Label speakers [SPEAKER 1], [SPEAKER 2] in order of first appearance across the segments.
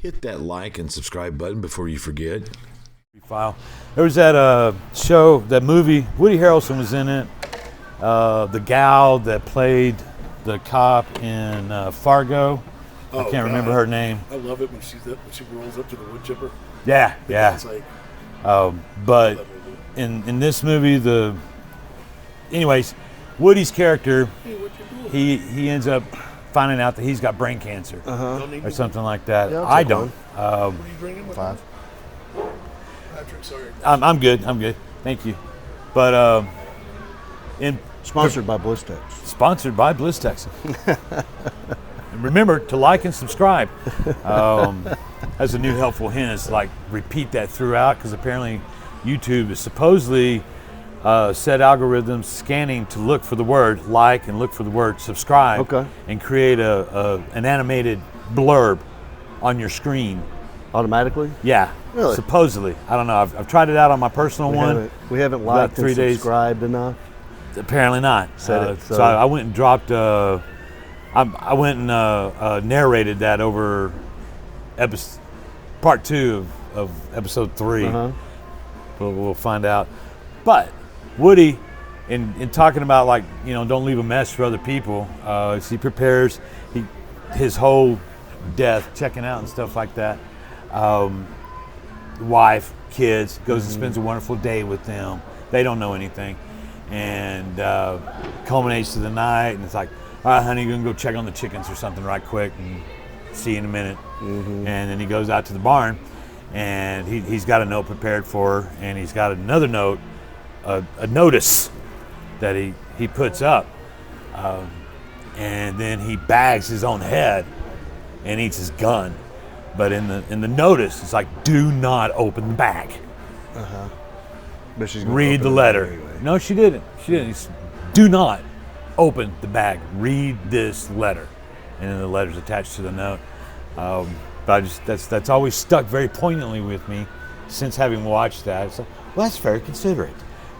[SPEAKER 1] hit that like and subscribe button before you forget.
[SPEAKER 2] File. There was that show, that movie, Woody Harrelson was in it. The gal that played the cop in Fargo. I can't remember her name.
[SPEAKER 3] I love it when she rolls up to the wood chipper.
[SPEAKER 2] Yeah.
[SPEAKER 3] It's like,
[SPEAKER 2] but in this movie, anyways, Woody's character, he ends up finding out that he's got brain cancer or something like that.
[SPEAKER 3] Yeah,
[SPEAKER 2] I don't.
[SPEAKER 3] what are you drinking?
[SPEAKER 4] 5.
[SPEAKER 3] Patrick, sorry.
[SPEAKER 2] I'm good. Thank you. But
[SPEAKER 4] Sponsored by Blistex.
[SPEAKER 2] Sponsored by Blistex. And remember to like and subscribe. As a new helpful hint, is like repeat that throughout, because apparently YouTube is supposedly set algorithms scanning to look for the word like and look for the word subscribe, and create an animated blurb on your screen.
[SPEAKER 4] Automatically?
[SPEAKER 2] Yeah.
[SPEAKER 4] Really?
[SPEAKER 2] Supposedly. I don't know. I've tried it out on my personal one.
[SPEAKER 4] We haven't liked and subscribed enough.
[SPEAKER 2] Apparently not.
[SPEAKER 4] So
[SPEAKER 2] I went and dropped. I went and narrated that over part 2 of episode 3. We'll find out. But Woody, in talking about, like, don't leave a mess for other people. As he prepares his whole death, checking out and stuff like that. Wife, kids, goes and spends a wonderful day with them. They don't know anything. And culminates to the night, and it's like, all right, honey, you're going to go check on the chickens or something right quick, and see you in a minute. And then he goes out to the barn, and he's got a note prepared for her, and he's got another note, a notice that he puts up. And then he bags his own head and eats his gun. But in the notice, it's like, do not open the bag.
[SPEAKER 4] But she's
[SPEAKER 2] read the letter. Anyway. No, she didn't. It's, do not open the bag. Read this letter. And then the letter's attached to the note. But that's always stuck very poignantly with me since having watched that. It's like, well, that's very considerate,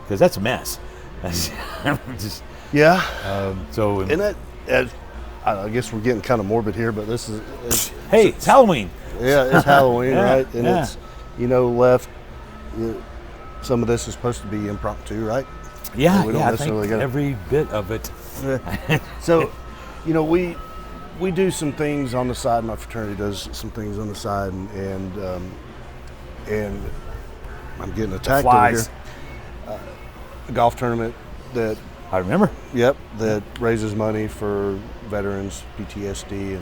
[SPEAKER 2] because that's a mess. Just,
[SPEAKER 4] yeah.
[SPEAKER 2] And
[SPEAKER 4] that, I guess we're getting kind of morbid here, but this is
[SPEAKER 2] hey, it's Halloween.
[SPEAKER 4] Yeah, it's Halloween, right? And
[SPEAKER 2] yeah.
[SPEAKER 4] It's left. Some of this is supposed to be impromptu, right?
[SPEAKER 2] Yeah,
[SPEAKER 4] we don't necessarily
[SPEAKER 2] I think every bit of it.
[SPEAKER 4] So, we do some things on the side. My fraternity does some things on the side, and I'm getting attacked over here. A golf tournament that
[SPEAKER 2] I remember.
[SPEAKER 4] Yep, that raises money for veterans, PTSD,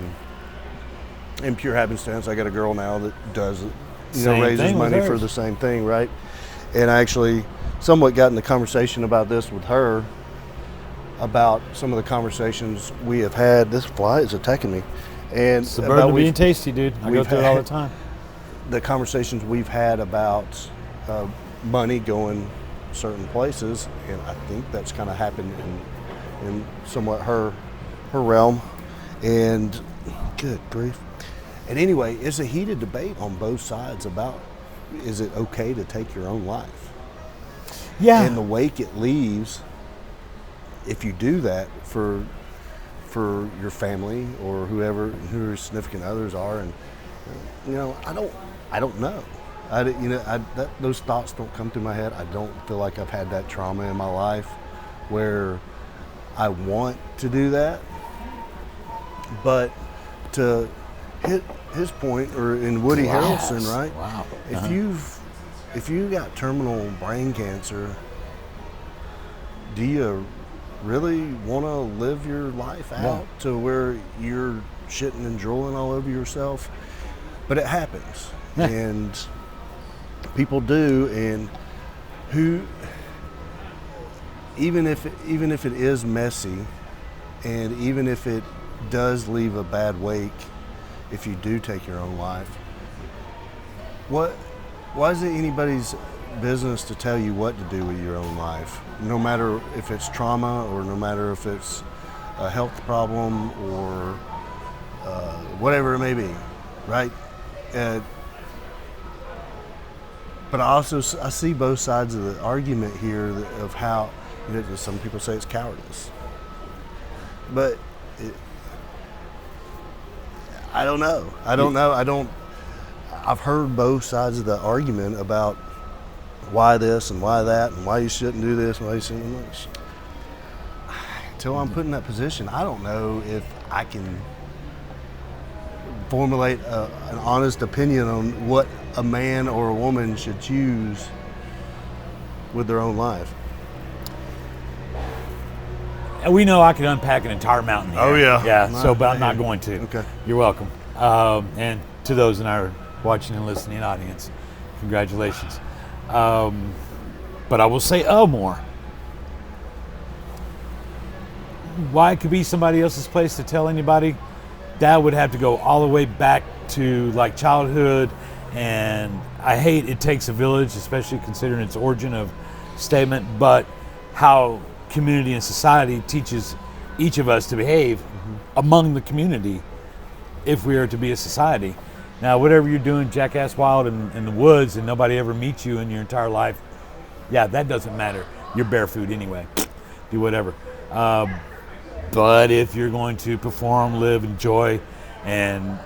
[SPEAKER 4] and pure happenstance, I got a girl now that does raises money for the same thing, right? And I actually somewhat got in the conversation about this with her, about some of the conversations we have had. This fly is attacking me. And
[SPEAKER 2] it's the burden of being tasty, dude. I go through it all the time.
[SPEAKER 4] The conversations we've had about money going certain places, and I think that's kind of happened in somewhat her realm. And good grief. And anyway, it's a heated debate on both sides about, is it okay to take your own life?
[SPEAKER 2] Yeah.
[SPEAKER 4] And the wake it leaves, if you do that for your family or who your significant others are, and I don't know. Those thoughts don't come through my head. I don't feel like I've had that trauma in my life where I want to do that. But to hit his point, or in Woody Harrelson, right?
[SPEAKER 2] Wow.
[SPEAKER 4] If you got terminal brain cancer, do you really want to live your life out to where you're shitting and drooling all over yourself? But it happens, and people do, and even if it is messy, and even if it does leave a bad wake, if you do take your own life, why is it anybody's business to tell you what to do with your own life? No matter if it's trauma, or no matter if it's a health problem, or whatever it may be, right? But I see both sides of the argument here of how, some people say it's cowardice, but I don't know. I've heard both sides of the argument about why this and why that and why you shouldn't do this and why you shouldn't do that. Until I'm put in that position, I don't know if I can formulate an honest opinion on what a man or a woman should choose with their own life.
[SPEAKER 2] And we know I could unpack an entire mountain here.
[SPEAKER 4] Oh, yeah.
[SPEAKER 2] Yeah, so, but I'm not going to.
[SPEAKER 4] Okay.
[SPEAKER 2] You're welcome. And to those in our watching and listening audience, congratulations. But I will say more. Why it could be somebody else's place to tell anybody, that would have to go all the way back to like childhood. And I hate it takes a village, especially considering its origin of statement, but how community and society teaches each of us to behave among the community if we are to be a society. Now, whatever you're doing jackass wild in the woods and nobody ever meets you in your entire life, yeah, that doesn't matter. You're barefoot anyway. Do whatever. But if you're going to perform, live, enjoy, and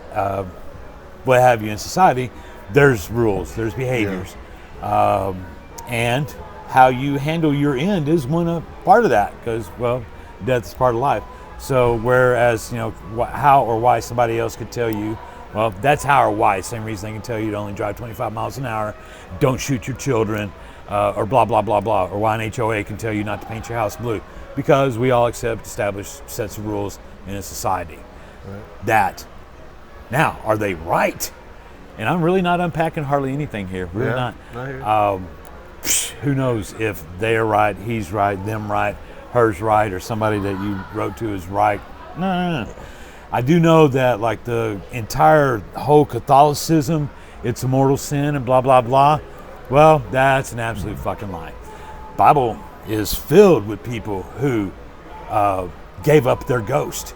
[SPEAKER 2] what have you in society, there's rules, there's behaviors. Yeah. And how you handle your end is part of that, because, well, death is part of life. So whereas, how or why somebody else could tell you, well, that's how or why. Same reason they can tell you to only drive 25 miles an hour, don't shoot your children, or blah, blah, blah, blah. Or why an HOA can tell you not to paint your house blue. Because we all accept established sets of rules in a society. Right. That. Now, are they right? And I'm really not unpacking hardly anything here. Really not. Who knows if they are right, he's right, them right, her's right, or somebody that you wrote to is right. No. I do know that like the entire whole Catholicism, it's a mortal sin and blah, blah, blah. Well, that's an absolute fucking lie. Bible is filled with people who gave up their ghost.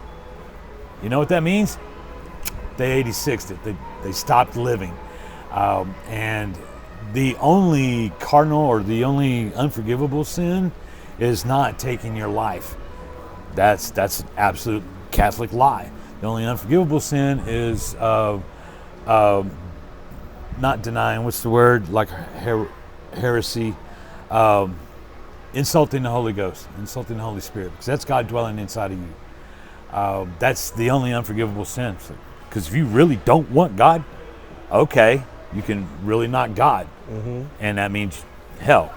[SPEAKER 2] You know what that means? They 86'd it. They stopped living. And the only cardinal or the only unforgivable sin is not taking your life. That's an absolute Catholic lie. The only unforgivable sin is not denying, what's the word, like heresy, insulting the Holy Ghost, insulting the Holy Spirit, because that's God dwelling inside of you. That's the only unforgivable sin. Because if you really don't want God, okay, you can really not God. Mm-hmm. And that means hell.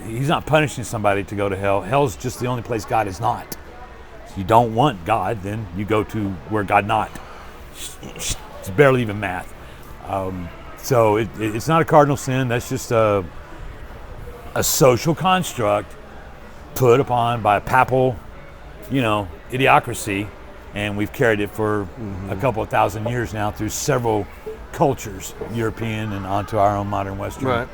[SPEAKER 2] He's not punishing somebody to go to hell. Hell's just the only place God is not. If you don't want God, then you go to where God not. It's barely even math. So it's not a cardinal sin. That's just a social construct put upon by papal, idiocracy, and we've carried it for a couple of thousand years now through several cultures, European and onto our own modern Western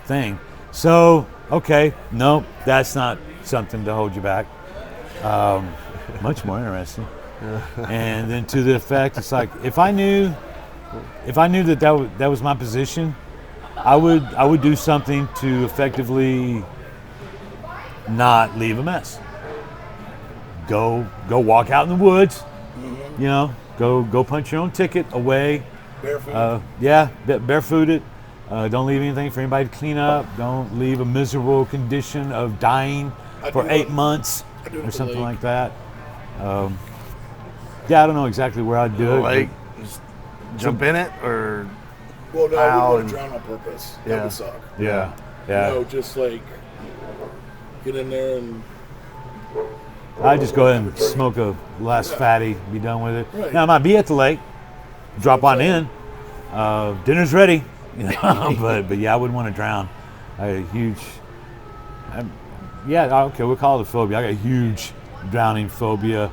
[SPEAKER 2] thing. So, okay, no, that's not something to hold you back. Much more interesting. And then to the effect, it's like if I knew that was my position, I would do something to effectively not leave a mess. Go walk out in the woods. Go punch your own ticket away.
[SPEAKER 3] Barefoot.
[SPEAKER 2] Barefooted. Don't leave anything for anybody to clean up. Don't leave a miserable condition of dying for 8 months or something like that. I don't know exactly where I'd do it.
[SPEAKER 4] Like, just jump in it or.
[SPEAKER 3] Well, no, I wouldn't want to drown on purpose. That would suck.
[SPEAKER 2] Yeah.
[SPEAKER 3] Just like get in there and.
[SPEAKER 2] I'd just go ahead and smoke a last fatty, be done with it.
[SPEAKER 3] Right.
[SPEAKER 2] Now I might be at the lake, drop on in. Dinner's ready, but yeah, I wouldn't want to drown. I got we'll call it a phobia. I got a huge drowning phobia,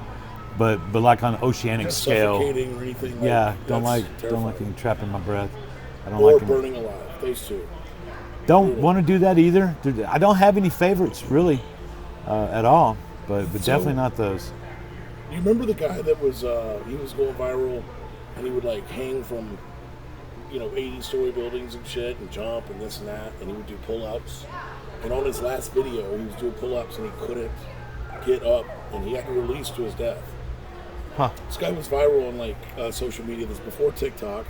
[SPEAKER 2] but like on an oceanic scale.
[SPEAKER 3] Suffocating or anything.
[SPEAKER 2] Don't like getting trapped in my breath. I don't
[SPEAKER 3] or
[SPEAKER 2] like
[SPEAKER 3] burning alive. Those two.
[SPEAKER 2] Don't want to do that either. I don't have any favorites really, at all. But definitely not those.
[SPEAKER 3] You remember the guy that was he was going viral, and he would like hang from 80-story buildings and shit and jump and this and that, and he would do pull-ups. And on his last video, he was doing pull-ups and he couldn't get up, and he had to release to his death. This guy was viral on social media. This before TikTok,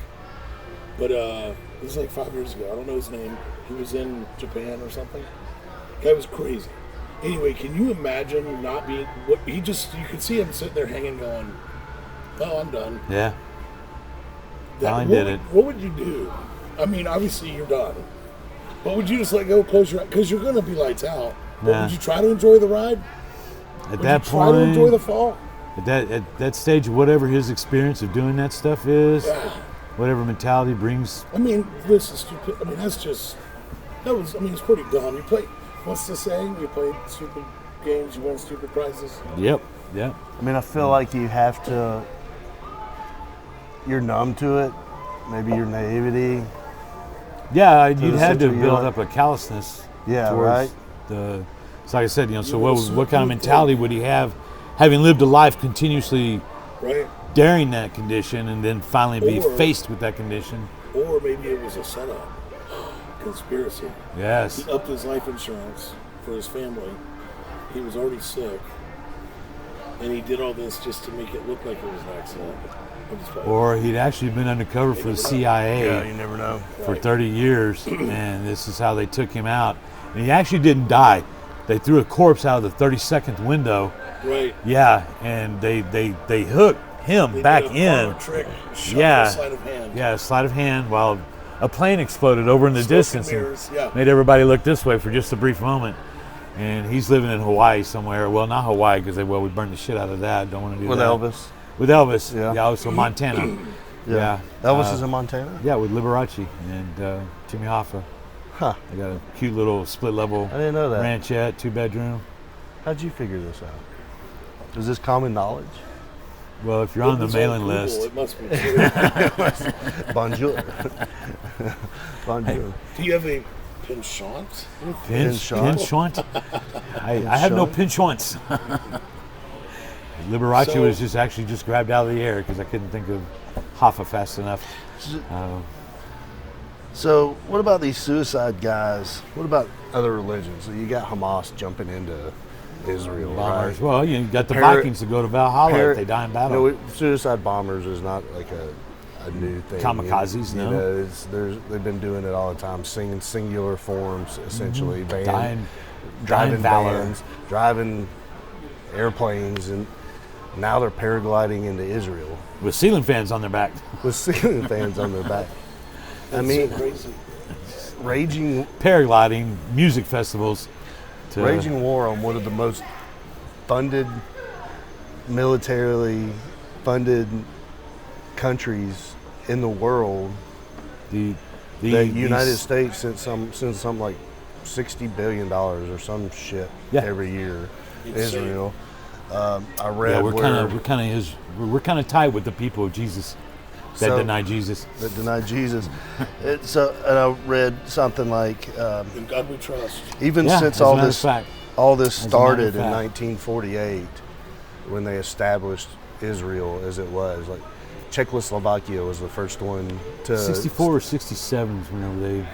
[SPEAKER 3] But this was like 5 years ago. I don't know his name. He was in Japan or something. Guy was crazy. Anyway, can you imagine not being what he just? You could see him sitting there hanging, going, "Oh, I'm done."
[SPEAKER 2] Yeah.
[SPEAKER 3] What
[SPEAKER 2] did it.
[SPEAKER 3] What would you do? I mean, obviously you're done. But would you just let go, close your eyes? Because you're going to be lights out. But
[SPEAKER 2] Yeah.
[SPEAKER 3] would you try to enjoy the ride?
[SPEAKER 2] At
[SPEAKER 3] Would
[SPEAKER 2] that
[SPEAKER 3] you try to enjoy
[SPEAKER 2] point,
[SPEAKER 3] the fall?
[SPEAKER 2] at that stage, whatever his experience of doing that stuff is,
[SPEAKER 3] Yeah.
[SPEAKER 2] whatever mentality brings.
[SPEAKER 3] I mean, this is stupid. I mean, it's pretty dumb. You play, what's the saying? You play stupid games, you win stupid prizes.
[SPEAKER 2] Yep. Yep.
[SPEAKER 4] I mean, I feel like you have to. You're numb to it. Maybe your naivety.
[SPEAKER 2] Yeah, you'd
[SPEAKER 4] the
[SPEAKER 2] have to
[SPEAKER 4] situ-
[SPEAKER 2] build
[SPEAKER 4] yeah.
[SPEAKER 2] up a callousness.
[SPEAKER 4] Yeah,
[SPEAKER 2] towards
[SPEAKER 4] right.
[SPEAKER 2] So like I said, so
[SPEAKER 3] You
[SPEAKER 2] what
[SPEAKER 3] would
[SPEAKER 2] kind of
[SPEAKER 3] think-
[SPEAKER 2] mentality would he have, having lived a life continuously
[SPEAKER 3] Right?
[SPEAKER 2] daring that condition, and then finally be
[SPEAKER 3] Or-
[SPEAKER 2] faced with that condition?
[SPEAKER 3] Or maybe it was a setup. Conspiracy.
[SPEAKER 2] Yes.
[SPEAKER 3] He upped his life insurance for his family. He was already sick. And he did all this just to make it look like it was an accident. I'm just playing.
[SPEAKER 2] Or he'd actually been undercover for the CIA.
[SPEAKER 4] Yeah, you never know.
[SPEAKER 2] For
[SPEAKER 3] Right.
[SPEAKER 2] 30 years, and this is how they took him out. And he actually didn't die. They threw a corpse out of the 32nd window.
[SPEAKER 3] Right.
[SPEAKER 2] Yeah, and they hooked him
[SPEAKER 3] They
[SPEAKER 2] back
[SPEAKER 3] did a
[SPEAKER 2] in.
[SPEAKER 3] farmer trick, shot
[SPEAKER 2] Yeah.
[SPEAKER 3] with a sleight of hand.
[SPEAKER 2] Yeah, sleight of hand while a plane exploded over in the
[SPEAKER 3] Smoke and
[SPEAKER 2] distance and
[SPEAKER 3] mirrors, yeah.
[SPEAKER 2] made everybody look this way for just a brief moment. And he's living in Hawaii somewhere. Well, not Hawaii because we burned the shit out of that. Don't want to do
[SPEAKER 4] With
[SPEAKER 2] that.
[SPEAKER 4] Elvis.
[SPEAKER 2] With Elvis.
[SPEAKER 4] Yeah.
[SPEAKER 2] Yeah, also Montana. Yeah.
[SPEAKER 4] Elvis is in Montana?
[SPEAKER 2] Yeah, with Liberace and Jimmy Hoffa.
[SPEAKER 4] Huh.
[SPEAKER 2] They got a cute little split level
[SPEAKER 4] I didn't know that.
[SPEAKER 2] ranchette, 2-bedroom.
[SPEAKER 4] How'd you figure this out? Is this common knowledge?
[SPEAKER 2] Well, if you're on
[SPEAKER 3] It
[SPEAKER 2] the
[SPEAKER 3] was
[SPEAKER 2] mailing
[SPEAKER 3] Google,
[SPEAKER 2] list,
[SPEAKER 3] It must be true.
[SPEAKER 4] Bonjour. Bonjour.
[SPEAKER 3] Do you have a penchant?
[SPEAKER 2] pinchant. I have no pinchants. Liberace
[SPEAKER 3] So-
[SPEAKER 2] was just grabbed out of the air because I couldn't think of Hoffa fast enough.
[SPEAKER 4] So, what about these suicide guys? What about other religions? So you got Hamas jumping into Israel,
[SPEAKER 2] Bombers.
[SPEAKER 4] right?
[SPEAKER 2] Well, you got the
[SPEAKER 4] Par-
[SPEAKER 2] Vikings to go to Valhalla
[SPEAKER 4] Par-
[SPEAKER 2] if they die in battle.
[SPEAKER 4] No, suicide bombers is not like a new thing.
[SPEAKER 2] Kamikazes,
[SPEAKER 4] you
[SPEAKER 2] no?
[SPEAKER 4] know, they've been doing it all the time, singing singular forms, essentially.
[SPEAKER 2] Dying
[SPEAKER 4] Driving
[SPEAKER 2] valor.
[SPEAKER 4] vans, driving airplanes, and now they're paragliding into Israel
[SPEAKER 2] With ceiling fans on their back.
[SPEAKER 4] with ceiling fans on their back. I
[SPEAKER 3] That's
[SPEAKER 4] mean,
[SPEAKER 3] so crazy.
[SPEAKER 2] Paragliding, music festivals.
[SPEAKER 4] Raging war on one of the most funded, militarily funded countries in the world.
[SPEAKER 2] The
[SPEAKER 4] United States sends something like $60 billion or some shit
[SPEAKER 2] Yeah.
[SPEAKER 4] every year.
[SPEAKER 3] Insane.
[SPEAKER 4] Israel. I read
[SPEAKER 2] Yeah,
[SPEAKER 4] where
[SPEAKER 2] we're kind of tied with the people of Jesus that
[SPEAKER 4] So-
[SPEAKER 2] deny Jesus.
[SPEAKER 4] that denied Jesus. And I read something like
[SPEAKER 3] In God we trust.
[SPEAKER 4] even
[SPEAKER 2] Yeah,
[SPEAKER 4] since
[SPEAKER 2] as a
[SPEAKER 4] all
[SPEAKER 2] matter of
[SPEAKER 4] this
[SPEAKER 2] fact.
[SPEAKER 4] all this
[SPEAKER 2] As a matter of
[SPEAKER 4] started in
[SPEAKER 2] fact.
[SPEAKER 4] 1948 when they established Israel as it was, like Czechoslovakia was the first one to
[SPEAKER 2] 64 or 67 is whenever they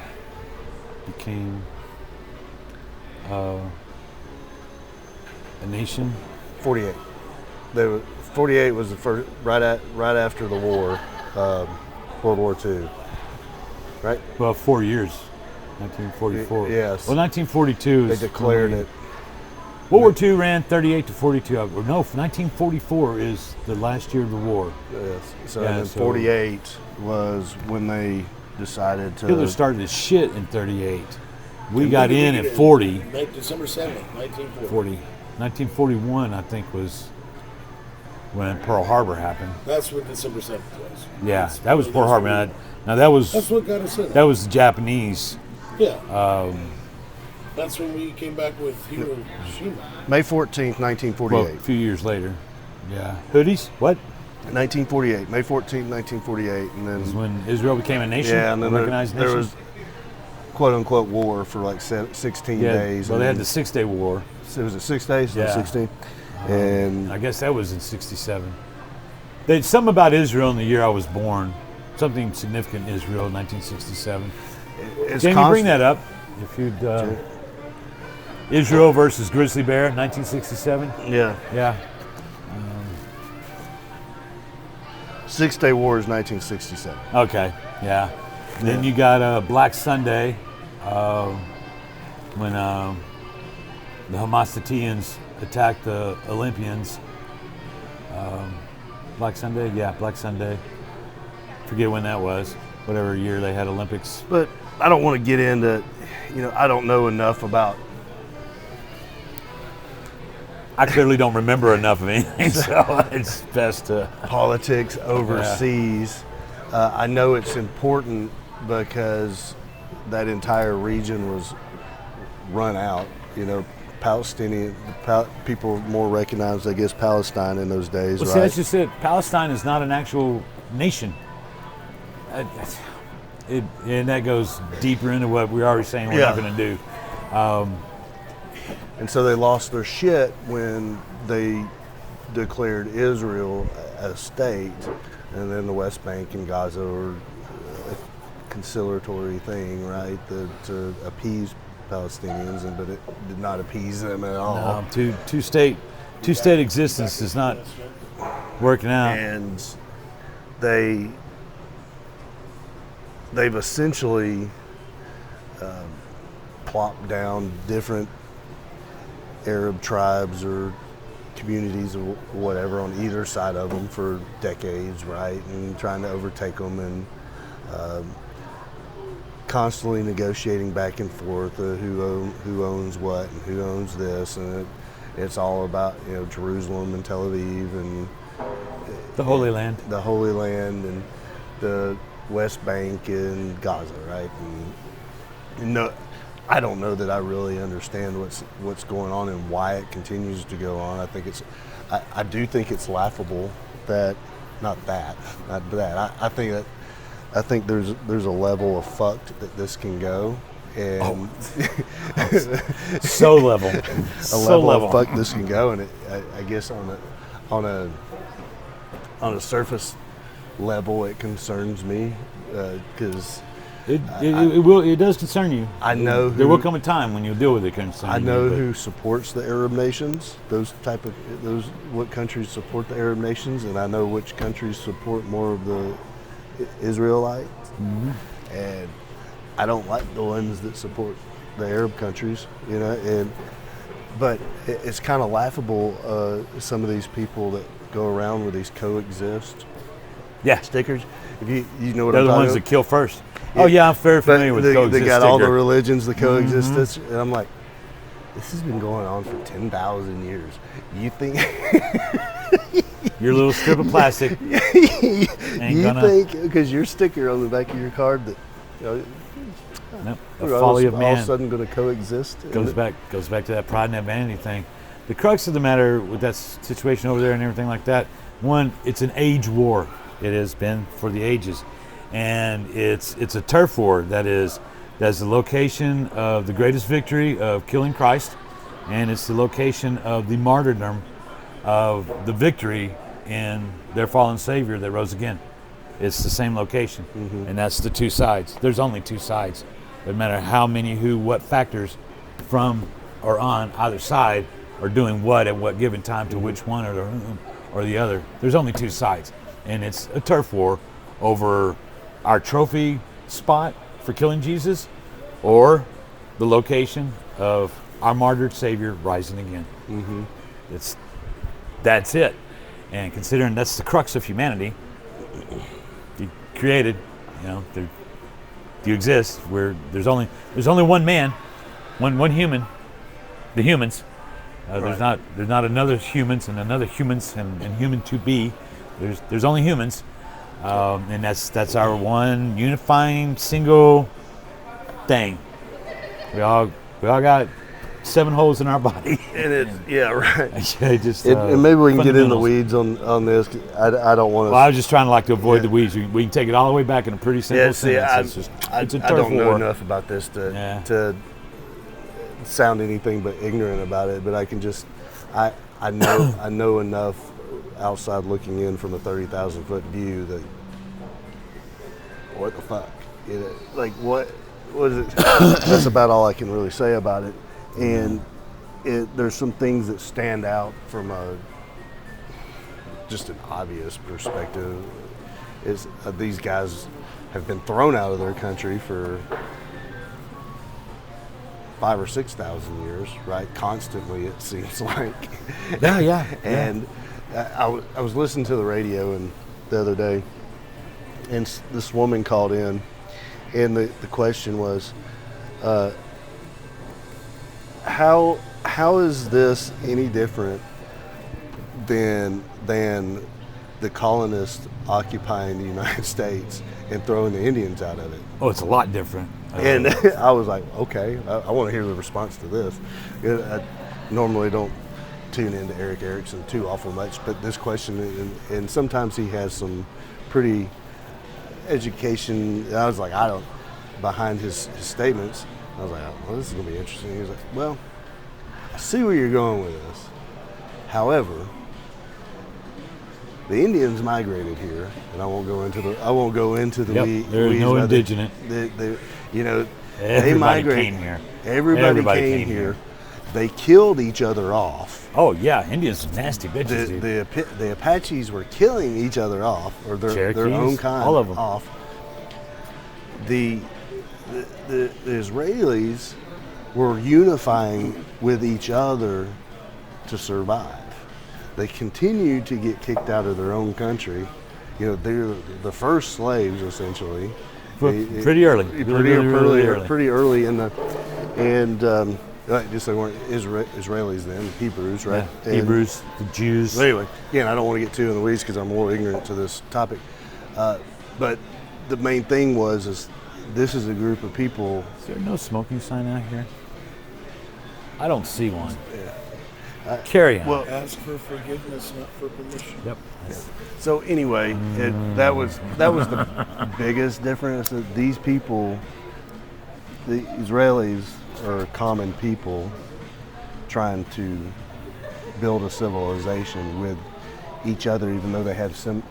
[SPEAKER 2] became a nation.
[SPEAKER 4] 48. 48 was the first right after the war, World War II. Right?
[SPEAKER 2] Well, 4 years. 1944.
[SPEAKER 4] Yes.
[SPEAKER 2] Well, 1942
[SPEAKER 4] They
[SPEAKER 2] is
[SPEAKER 4] declared
[SPEAKER 2] when
[SPEAKER 4] it.
[SPEAKER 2] World War II ran 38 to 42. Or no, 1944 is the last year of the war.
[SPEAKER 4] Yes. So,
[SPEAKER 2] Yeah,
[SPEAKER 4] and then
[SPEAKER 2] so-
[SPEAKER 4] 48 was when they decided to.
[SPEAKER 2] Hitler started his shit in 38. We
[SPEAKER 3] And
[SPEAKER 2] got
[SPEAKER 3] when did
[SPEAKER 2] in
[SPEAKER 3] we
[SPEAKER 2] at
[SPEAKER 3] get
[SPEAKER 2] 40.
[SPEAKER 3] December 7th, 1940.
[SPEAKER 2] 40. 1941, I think, was when Pearl Harbor happened.
[SPEAKER 3] That's what December 7th was.
[SPEAKER 2] Yeah,
[SPEAKER 3] That's-
[SPEAKER 2] that was Pearl
[SPEAKER 3] that's
[SPEAKER 2] Harbor.
[SPEAKER 3] what-
[SPEAKER 2] Now that was
[SPEAKER 3] That's what got us in.
[SPEAKER 2] that was the Japanese.
[SPEAKER 3] Yeah. That's when we came back with Hiroshima.
[SPEAKER 4] May 14th, 1948.
[SPEAKER 2] Well, a few years later. Yeah. Hoodies? What?
[SPEAKER 4] 1948, May 14th, 1948, and
[SPEAKER 2] Is
[SPEAKER 4] then
[SPEAKER 2] when Israel became a nation?
[SPEAKER 4] yeah, and then
[SPEAKER 2] a recognized
[SPEAKER 4] there
[SPEAKER 2] nation?
[SPEAKER 4] was quote unquote war for like 16
[SPEAKER 2] yeah,
[SPEAKER 4] days.
[SPEAKER 2] Well,
[SPEAKER 4] and
[SPEAKER 2] they had
[SPEAKER 4] then-
[SPEAKER 2] the 6-Day War.
[SPEAKER 4] So was it 6 days?
[SPEAKER 2] Yeah.
[SPEAKER 4] 16. And
[SPEAKER 2] I guess that was in 67. There's something about Israel in the year I was born. Something significant in Israel in 1967.
[SPEAKER 4] it's
[SPEAKER 2] Jamie, bring
[SPEAKER 4] constant-
[SPEAKER 2] that up. If you'd Israel versus Grizzly Bear, 1967.
[SPEAKER 4] Yeah,
[SPEAKER 2] Yeah.
[SPEAKER 4] 6 Day War is 1967.
[SPEAKER 2] Okay. Yeah. Then you got Black Sunday, when the Homostateans attacked the Olympians. Black Sunday, Black Sunday. Forget when that was. Whatever year they had Olympics.
[SPEAKER 4] But I don't want to get into, I don't know enough about.
[SPEAKER 2] I clearly don't remember enough of anything, so it's best to.
[SPEAKER 4] Politics overseas. I know it's important because that entire region was run out. Palestinian people more recognized, I guess, Palestine in those days.
[SPEAKER 2] Well,
[SPEAKER 4] right?
[SPEAKER 2] see, that's just it. Palestine is not an actual nation. And that goes deeper into what we're already saying we're not going to do.
[SPEAKER 4] And so they lost their shit when they declared Israel a state, and then the West Bank and Gaza were a conciliatory thing, right, to appease Palestinians, but it did not appease them at all.
[SPEAKER 2] No, two-state existence is not working out.
[SPEAKER 4] And they've essentially plopped down different Arab tribes or communities or whatever on either side of them for decades, right? And trying to overtake them and constantly negotiating back and forth who owns what and who owns this, and it's all about Jerusalem and Tel Aviv and
[SPEAKER 2] the Holy Land,
[SPEAKER 4] and the West Bank and Gaza, right? And no, I don't know that I really understand what's going on and why it continues to go on. I do think it's laughable that I think there's a level of fucked that this can go, and
[SPEAKER 2] so level,
[SPEAKER 4] a level of fuck this can go, and I guess on a surface level it concerns me because.
[SPEAKER 2] It does concern you.
[SPEAKER 4] I know
[SPEAKER 2] there will come a time when you'll deal with it.
[SPEAKER 4] I know who supports the Arab nations. What countries support the Arab nations, and I know which countries support more of the Israelites.
[SPEAKER 2] Mm-hmm.
[SPEAKER 4] And I don't like the ones that support the Arab countries. But it's kind of laughable. Some of these people that go around with these coexist. stickers. If you know what
[SPEAKER 2] They're
[SPEAKER 4] I'm talking about.
[SPEAKER 2] the ones that kill first. Oh yeah, I'm very familiar with coexist.
[SPEAKER 4] They got
[SPEAKER 2] sticker.
[SPEAKER 4] all the religions, the coexistence, and I'm like, this has been going on for 10,000 years. You think
[SPEAKER 2] your little strip of plastic?
[SPEAKER 4] think because your sticker on the back of your card that
[SPEAKER 2] nope, the
[SPEAKER 4] we're
[SPEAKER 2] folly of man
[SPEAKER 4] all of a sudden going to coexist
[SPEAKER 2] goes back to that pride and that vanity thing. The crux of the matter with that situation over there and everything like that, one, it's an age war. It has been for the ages. And it's a turf war that's the location of the greatest victory of killing Christ, and it's the location of the martyrdom of the victory in their fallen Savior that rose again. It's the same location, and that's the two sides. There's only two sides. No matter how many, who, what factors from or on either side are doing what at what given time to which one or the other. There's only two sides, and it's a turf war over our trophy spot for killing Jesus, or the location of our martyred Savior rising again. That's it. And considering that's the crux of humanity, you created, you exist where there's only one man, one human, the humans. There's not another humans and another humans and human to be. There's only humans. And that's our one unifying single thing. We all got 7 holes in our body.
[SPEAKER 4] and right.
[SPEAKER 2] And
[SPEAKER 4] maybe we can get in the weeds on this. I don't want to.
[SPEAKER 2] Well, I was just trying to avoid the weeds. We can take it all the way back in a pretty simple sentence.
[SPEAKER 4] I don't know enough about this to sound anything but ignorant about it. But I can just I know enough outside looking in from a 30,000 foot view that what the fuck, what is it? That's about all I can really say about it. And there's some things that stand out from just an obvious perspective. Is these guys have been thrown out of their country for 5,000 or 6,000 years, right? Constantly, it seems like.
[SPEAKER 2] Yeah.
[SPEAKER 4] And I was listening to the radio the other day, and this woman called in, and the question was, how is this any different than the colonists occupying the United States and throwing the Indians out of it?
[SPEAKER 2] Oh, it's a lot different.
[SPEAKER 4] And I was like, okay, I want to hear the response to this. I normally don't tune into Eric Erickson too awful much, but this question, and sometimes he has some pretty education. I was like, behind his statements, I was like, well, this is going to be interesting. He was like, well, I see where you're going with this. However, the Indians migrated here, and I won't go into the
[SPEAKER 2] There's no indigenous.
[SPEAKER 4] They migrated.
[SPEAKER 2] Came here.
[SPEAKER 4] Everybody came here. They killed each other off.
[SPEAKER 2] Oh yeah, Indians are nasty bitches.
[SPEAKER 4] The Apaches were killing each other off, or their own kind,
[SPEAKER 2] all of them
[SPEAKER 4] off. The Israelis were unifying with each other to survive. They continued to get kicked out of their own country. They're the first slaves, essentially.
[SPEAKER 2] Pretty early.
[SPEAKER 4] Pretty early in the, and just they weren't Israelis then, Hebrews, right?
[SPEAKER 2] Yeah, Hebrews, the Jews.
[SPEAKER 4] Anyway, again, I don't want to get too in the weeds because I'm more ignorant to this topic. But the main thing is this is a group of people.
[SPEAKER 2] Is there no smoking sign out here? I don't see one.
[SPEAKER 4] Yeah.
[SPEAKER 2] Carry on.
[SPEAKER 3] Well, ask for forgiveness, not for permission.
[SPEAKER 2] Yep.
[SPEAKER 4] Yeah. So anyway, that was the biggest difference. That these people, the Israelis, are common people trying to build a civilization with each other, even though they have some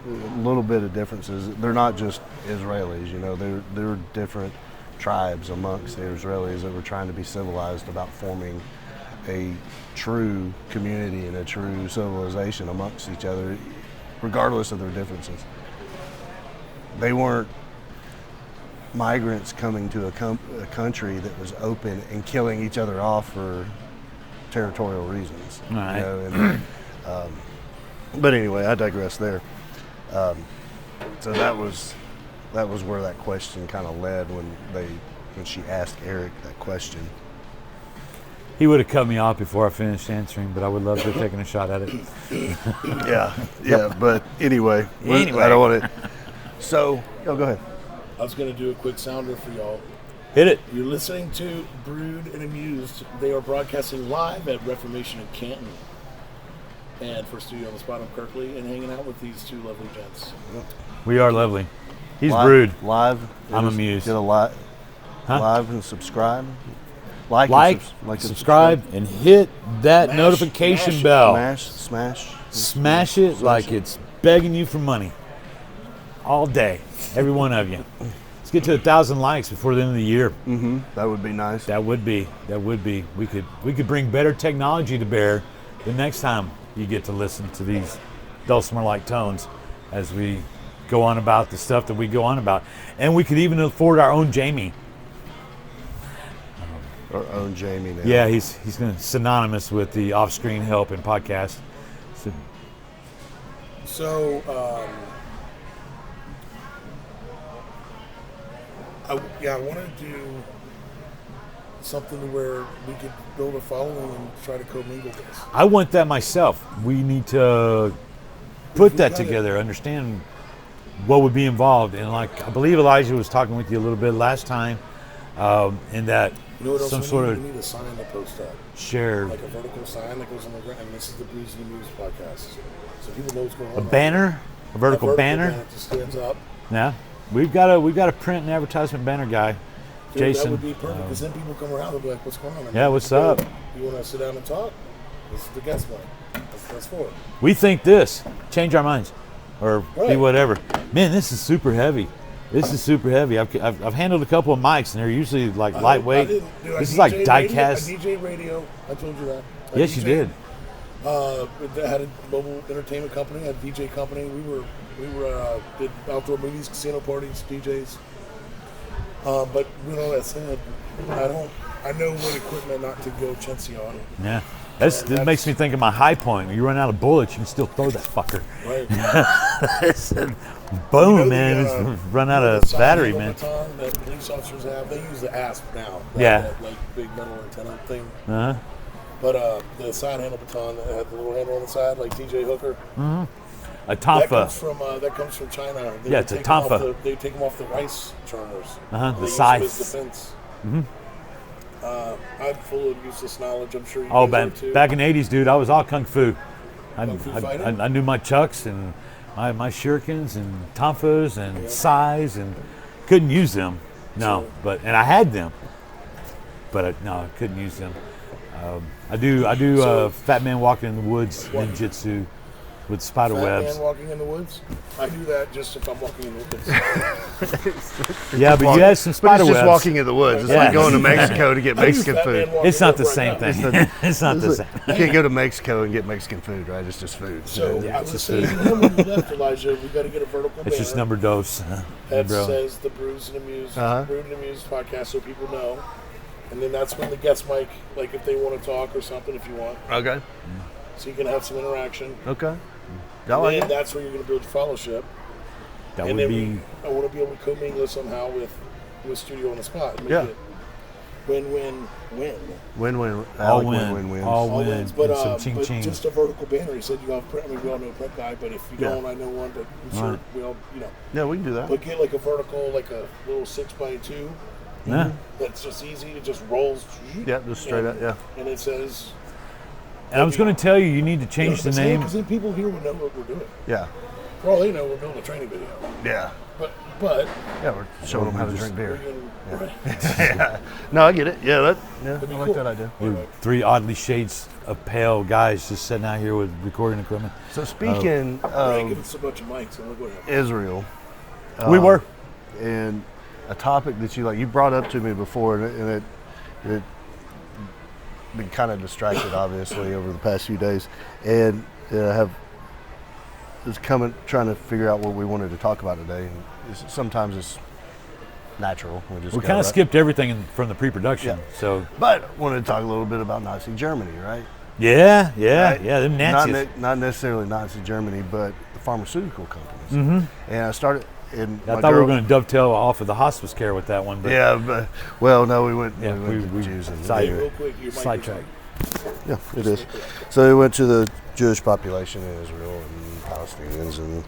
[SPEAKER 4] little bit of differences. They're not just Israelis, they're different tribes amongst the Israelis that were trying to be civilized about forming a true community and a true civilization amongst each other, regardless of their differences. They weren't migrants coming to a country that was open and killing each other off for territorial reasons.
[SPEAKER 2] All right.
[SPEAKER 4] But anyway, I digress there. So that was where that question kind of led when she asked Eric that question.
[SPEAKER 2] He would have cut me off before I finished answering, but I would love to have taken a shot at it.
[SPEAKER 4] Yeah. But anyway, I don't want to. So, go ahead.
[SPEAKER 3] I was going to do a quick sounder for y'all.
[SPEAKER 2] Hit it.
[SPEAKER 3] You're listening to Brewed and Amused. They are broadcasting live at Reformation in Canton. And for Studio on the Spot, I'm Kirkley, and hanging out with these two lovely gents.
[SPEAKER 2] We are lovely. He's brewed.
[SPEAKER 4] Live.
[SPEAKER 2] I'm amused.
[SPEAKER 4] Get a live and subscribe. Like
[SPEAKER 2] and subscribe, and hit that notification bell. Smash it like it's begging you for money. All day, every one of you. Let's get to 1,000 likes before the end of the year.
[SPEAKER 4] Mm-hmm. That would be nice.
[SPEAKER 2] That would be. We could bring better technology to bear the next time you get to listen to these dulcimer-like tones as we go on about the stuff that we go on about, and we could even afford our own Jamie.
[SPEAKER 4] Our own Jamie now.
[SPEAKER 2] Yeah, he's going to synonymous with the off-screen help in podcast.
[SPEAKER 3] So I want to do something where we could build a following and try to commingle this.
[SPEAKER 2] I want that myself. We need to put that together, understand what would be involved. And I believe Elijah was talking with you a little bit last time, in that some sort of
[SPEAKER 3] we need a sign to post up.
[SPEAKER 2] Shared.
[SPEAKER 3] Like a vertical sign that goes on the ground. And this is the Brews and Amused podcast. So people know what's going on.
[SPEAKER 2] A banner? A vertical banner?
[SPEAKER 3] That just stands up.
[SPEAKER 2] Yeah. We've got a print and advertisement banner guy.
[SPEAKER 3] Dude,
[SPEAKER 2] Jason.
[SPEAKER 3] That would be perfect, because then people come around and be like, what's going on?
[SPEAKER 2] Yeah, what's up?
[SPEAKER 3] You want to sit down and talk? This is the guest one. That's for it.
[SPEAKER 2] We think this. Change our minds. Or be
[SPEAKER 3] Right.
[SPEAKER 2] whatever. Man, this is super heavy. I've handled a couple of mics, and they're usually lightweight. This is like die-cast.
[SPEAKER 3] I DJ radio. I told you that.
[SPEAKER 2] Yes, you did.
[SPEAKER 3] I had a mobile entertainment company, a DJ company. We did outdoor movies, casino parties, DJs. But with all that said, I know what equipment not to go chintzy on.
[SPEAKER 2] Yeah. That makes me think of my high point. When you run out of bullets, you can still throw that fucker.
[SPEAKER 3] Right.
[SPEAKER 2] Boom, man. It's run out of battery, man.
[SPEAKER 3] Baton that police officers have, they use the asp now. That, like big metal antenna thing.
[SPEAKER 2] Uh-huh.
[SPEAKER 3] But the side handle baton that had the little handle on the side, like TJ Hooker.
[SPEAKER 2] Mm-hmm. A Tonfa.
[SPEAKER 3] That comes from China.
[SPEAKER 2] Yeah, it's a Tonfa.
[SPEAKER 3] They take them off the rice churners.
[SPEAKER 2] The scythes.
[SPEAKER 3] Defense. Mm-hmm. I'm full of useless knowledge. I'm sure you
[SPEAKER 2] Oh,
[SPEAKER 3] guys
[SPEAKER 2] man.
[SPEAKER 3] are too.
[SPEAKER 2] Back in the 80s, dude, I was all kung fu.
[SPEAKER 3] Fighting?
[SPEAKER 2] I knew my chucks and my shurikens and tonfas and sais, and couldn't use them. No, and I had them, but I couldn't use them. I do Fat Man Walking in the Woods ninjutsu with spider webs.
[SPEAKER 3] Fat Man walking in the woods? I do that just if I'm walking in the woods.
[SPEAKER 2] Yeah, but you had some spider
[SPEAKER 4] But it's
[SPEAKER 2] webs.
[SPEAKER 4] just walking in the woods. It's like going to Mexico to get Mexican food.
[SPEAKER 2] It's not the same thing. It's not the same.
[SPEAKER 4] You can't go to Mexico and get Mexican food, right? It's just food.
[SPEAKER 3] So
[SPEAKER 2] Yeah,
[SPEAKER 3] I
[SPEAKER 2] it's
[SPEAKER 3] was
[SPEAKER 2] just
[SPEAKER 3] saying, when you left, Elijah, we got to get a vertical banner.
[SPEAKER 2] It's just number dose.
[SPEAKER 3] That
[SPEAKER 2] bro.
[SPEAKER 3] says the Brews and Amused,
[SPEAKER 4] Uh-huh.
[SPEAKER 3] Brewed and Amused podcast, so people know. And then that's when the guest mic, like if they want to talk or something, if you want.
[SPEAKER 4] Okay.
[SPEAKER 3] So you can have some interaction.
[SPEAKER 4] Okay.
[SPEAKER 3] And then that's where you're going to build fellowship.
[SPEAKER 2] That
[SPEAKER 3] And
[SPEAKER 2] would
[SPEAKER 3] then
[SPEAKER 2] be.
[SPEAKER 3] I want to be able to commingle somehow with Studio on the Spot. Make
[SPEAKER 4] Yeah.
[SPEAKER 3] it win-win-win.
[SPEAKER 4] Win-win.
[SPEAKER 2] All
[SPEAKER 4] Like
[SPEAKER 2] win.
[SPEAKER 4] win-win-wins.
[SPEAKER 2] All
[SPEAKER 3] All
[SPEAKER 2] win.
[SPEAKER 3] wins, but
[SPEAKER 2] And some
[SPEAKER 3] but
[SPEAKER 2] ching-ching.
[SPEAKER 3] just a vertical banner. He said you have print. I mean, we all know a print guy, but if you
[SPEAKER 4] Yeah.
[SPEAKER 3] don't, I know one. But I'm sure
[SPEAKER 2] Right.
[SPEAKER 3] we all,
[SPEAKER 4] Yeah, we can do that.
[SPEAKER 3] But get like a vertical, like a little 6x2.
[SPEAKER 2] Yeah.
[SPEAKER 3] That's just easy. It just rolls.
[SPEAKER 4] Yeah, just straight up, yeah.
[SPEAKER 3] And it says.
[SPEAKER 2] And I was going to tell you, you need to change the name.
[SPEAKER 3] Because then people here would know what we're doing.
[SPEAKER 4] Yeah.
[SPEAKER 3] For all they know, we're building a training video.
[SPEAKER 4] Yeah.
[SPEAKER 3] But
[SPEAKER 4] Yeah, we're showing them how to drink
[SPEAKER 3] we're
[SPEAKER 4] beer.
[SPEAKER 3] gonna, right.
[SPEAKER 4] Yeah. No, I get it. Yeah, I
[SPEAKER 3] That'd be
[SPEAKER 4] like
[SPEAKER 3] cool.
[SPEAKER 4] that idea.
[SPEAKER 2] We're three oddly shades of pale guys just sitting out here with recording equipment.
[SPEAKER 4] So speaking
[SPEAKER 3] Right, give
[SPEAKER 4] of
[SPEAKER 3] us a bunch of mics and look what happens.
[SPEAKER 4] Israel,
[SPEAKER 2] We were.
[SPEAKER 4] and a topic that you brought up to me before, and it been kind of distracted obviously over the past few days, and trying to figure out what we wanted to talk about today. And sometimes it's natural.
[SPEAKER 2] We
[SPEAKER 4] go,
[SPEAKER 2] kind of
[SPEAKER 4] right?
[SPEAKER 2] skipped everything from the pre-production.
[SPEAKER 4] Yeah.
[SPEAKER 2] So
[SPEAKER 4] But wanted to talk a little bit about Nazi Germany, right?
[SPEAKER 2] yeah,
[SPEAKER 4] Right?
[SPEAKER 2] them Nazis.
[SPEAKER 4] Not necessarily Nazi Germany, but the pharmaceutical companies. Mm-hmm. And I started. And
[SPEAKER 2] I thought we were going to dovetail off of the hospice care with that one, but
[SPEAKER 4] Yeah, but no, we went.
[SPEAKER 2] Yeah,
[SPEAKER 4] we went
[SPEAKER 2] we
[SPEAKER 4] to Jews and
[SPEAKER 2] side-
[SPEAKER 3] Hey, real quick, your mic is
[SPEAKER 2] sidetrack.
[SPEAKER 4] yeah, it is. So we went to the Jewish population in Israel and Palestinians and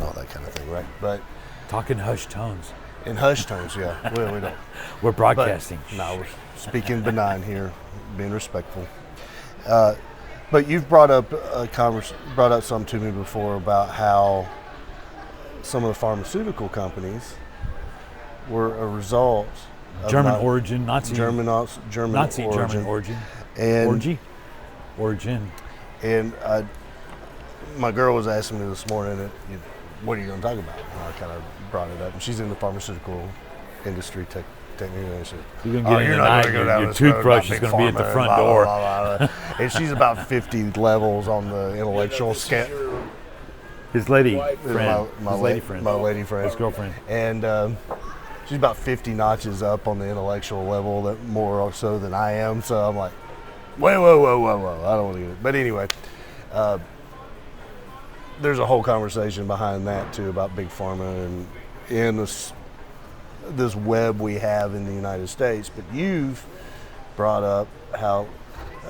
[SPEAKER 4] all that kind of thing, right? But
[SPEAKER 2] Talking hushed tones.
[SPEAKER 4] in hushed tones, yeah. Well, we don't.
[SPEAKER 2] We're
[SPEAKER 4] But,
[SPEAKER 2] broadcasting.
[SPEAKER 4] no, we're speaking benign here, being respectful. But you've brought up something to me before about how some of the pharmaceutical companies were a result of
[SPEAKER 2] German origin, Nazi.
[SPEAKER 4] German
[SPEAKER 2] Nazi
[SPEAKER 4] origin.
[SPEAKER 2] German origin.
[SPEAKER 4] And
[SPEAKER 2] Origin.
[SPEAKER 4] And my girl was asking me this morning, what are you going to talk about? And I kind of brought it up. And she's in the pharmaceutical industry technician.
[SPEAKER 2] You're going to get in tonight, your toothbrush is going to be at the front door.
[SPEAKER 4] And she's about 50 levels on the intellectual scale.
[SPEAKER 2] His lady
[SPEAKER 3] Wife.
[SPEAKER 2] friend.
[SPEAKER 4] My
[SPEAKER 2] His lady friend.
[SPEAKER 4] My lady friend.
[SPEAKER 2] His girlfriend.
[SPEAKER 4] And she's about 50 notches up on the intellectual level, that more or so than I am. So I'm like, whoa. I don't want to get it. But anyway, there's a whole conversation behind that too about big pharma and in this web we have in the United States. But you've brought up how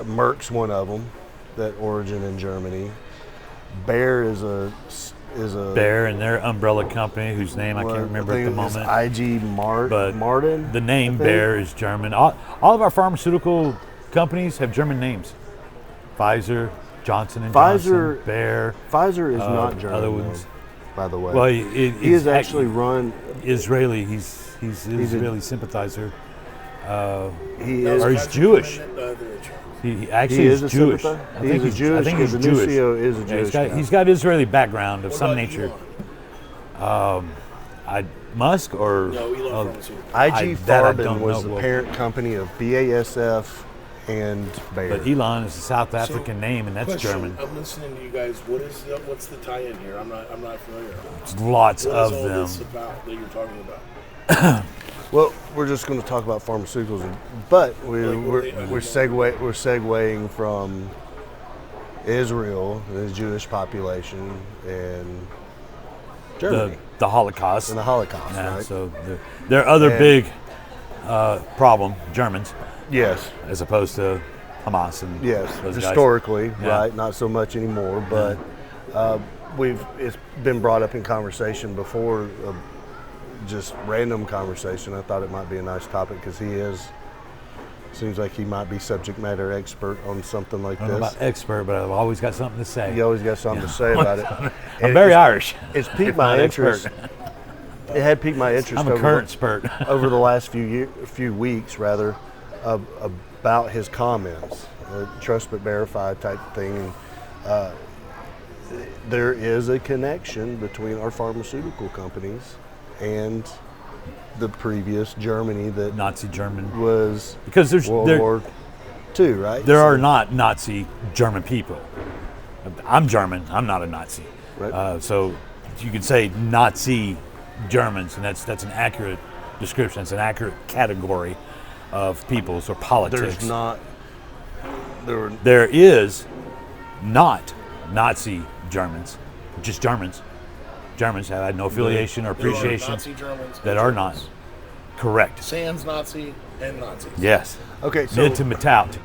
[SPEAKER 4] Merck's one of them, that origin in Germany. Bayer is a
[SPEAKER 2] Bayer and their umbrella company, whose name I can't remember at the moment.
[SPEAKER 4] IG
[SPEAKER 2] But
[SPEAKER 4] Martin.
[SPEAKER 2] The name
[SPEAKER 4] I think.
[SPEAKER 2] Bayer is German. All of our pharmaceutical companies have German names. Pfizer, Johnson &
[SPEAKER 4] Pfizer-
[SPEAKER 2] Johnson, Bayer.
[SPEAKER 4] Pfizer is not German,
[SPEAKER 2] other ones.
[SPEAKER 4] though, by the way.
[SPEAKER 2] Well,
[SPEAKER 4] he is actually run.
[SPEAKER 2] Israeli. He's Israeli sympathizer.
[SPEAKER 4] He
[SPEAKER 3] That was
[SPEAKER 4] is.
[SPEAKER 2] Or he's
[SPEAKER 3] Patrick
[SPEAKER 2] Jewish.
[SPEAKER 3] Clement, the other Richard.
[SPEAKER 2] He actually
[SPEAKER 4] He is
[SPEAKER 2] is
[SPEAKER 4] a
[SPEAKER 2] Jewish.
[SPEAKER 4] sympathizer?
[SPEAKER 2] I
[SPEAKER 4] He
[SPEAKER 2] think
[SPEAKER 4] is a
[SPEAKER 2] he's
[SPEAKER 4] Jewish,
[SPEAKER 2] I think he's
[SPEAKER 4] 'cause
[SPEAKER 2] Jewish.
[SPEAKER 4] Anuncio is a
[SPEAKER 2] Yeah,
[SPEAKER 4] Jewish guy.
[SPEAKER 2] he's got Israeli background of
[SPEAKER 3] What
[SPEAKER 2] some
[SPEAKER 3] about
[SPEAKER 2] nature.
[SPEAKER 3] Elon?
[SPEAKER 2] Musk or
[SPEAKER 3] No, Elon
[SPEAKER 2] uh,
[SPEAKER 3] Pharmaceuticals.
[SPEAKER 4] IG
[SPEAKER 2] that I
[SPEAKER 4] Farben
[SPEAKER 2] don't
[SPEAKER 4] was
[SPEAKER 2] know.
[SPEAKER 4] the parent company of BASF and Bayer.
[SPEAKER 2] but Elon is a South African name, and that's
[SPEAKER 3] Question,
[SPEAKER 2] German.
[SPEAKER 3] I'm listening to you guys. What's the tie-in here? I'm not familiar.
[SPEAKER 2] Lots
[SPEAKER 3] What
[SPEAKER 2] of
[SPEAKER 3] is all
[SPEAKER 2] them.
[SPEAKER 3] this about that you're talking about?
[SPEAKER 4] Well, we're just going to talk about pharmaceuticals, but we're segueing from Israel, the Jewish population, and Germany,
[SPEAKER 2] the Holocaust.
[SPEAKER 4] and the Holocaust,
[SPEAKER 2] Yeah,
[SPEAKER 4] right?
[SPEAKER 2] so their other
[SPEAKER 4] And-
[SPEAKER 2] big problem, Germans,
[SPEAKER 4] Yes,
[SPEAKER 2] as opposed to Hamas and
[SPEAKER 4] yes.
[SPEAKER 2] those guys.
[SPEAKER 4] Historically,
[SPEAKER 2] Yeah.
[SPEAKER 4] right? Not so much anymore, but it's been brought up in conversation before, just random conversation. I thought it might be a nice topic because seems like he might be subject matter expert on something like
[SPEAKER 2] I don't know
[SPEAKER 4] this.
[SPEAKER 2] about expert, but I've always got something to say.
[SPEAKER 4] You always got something to say about it.
[SPEAKER 2] I'm very Irish.
[SPEAKER 4] It's piqued
[SPEAKER 2] If
[SPEAKER 4] my
[SPEAKER 2] not
[SPEAKER 4] interest.
[SPEAKER 2] expert.
[SPEAKER 4] It had piqued my interest
[SPEAKER 2] I'm a current spurt.
[SPEAKER 4] over the last few weeks, rather, about his comments, trust but verify type thing. And, there is a connection between our pharmaceutical companies and the previous Germany that
[SPEAKER 2] Nazi German.
[SPEAKER 4] was
[SPEAKER 2] Because
[SPEAKER 4] World War II, right?
[SPEAKER 2] there are not Nazi German people. I'm German. I'm not a Nazi.
[SPEAKER 4] Right.
[SPEAKER 2] So you could say Nazi Germans, and that's an accurate description. It's an accurate category of peoples or politics.
[SPEAKER 4] There's not.
[SPEAKER 2] There is not Nazi Germans, just Germans. Germans have had no affiliation or
[SPEAKER 3] There are
[SPEAKER 2] appreciation
[SPEAKER 3] Nazi Germans
[SPEAKER 2] that
[SPEAKER 3] and
[SPEAKER 2] are
[SPEAKER 3] Germans.
[SPEAKER 2] not correct.
[SPEAKER 3] Sans Nazi and Nazis.
[SPEAKER 2] Yes.
[SPEAKER 4] Okay, so
[SPEAKER 2] Mid to Metaut.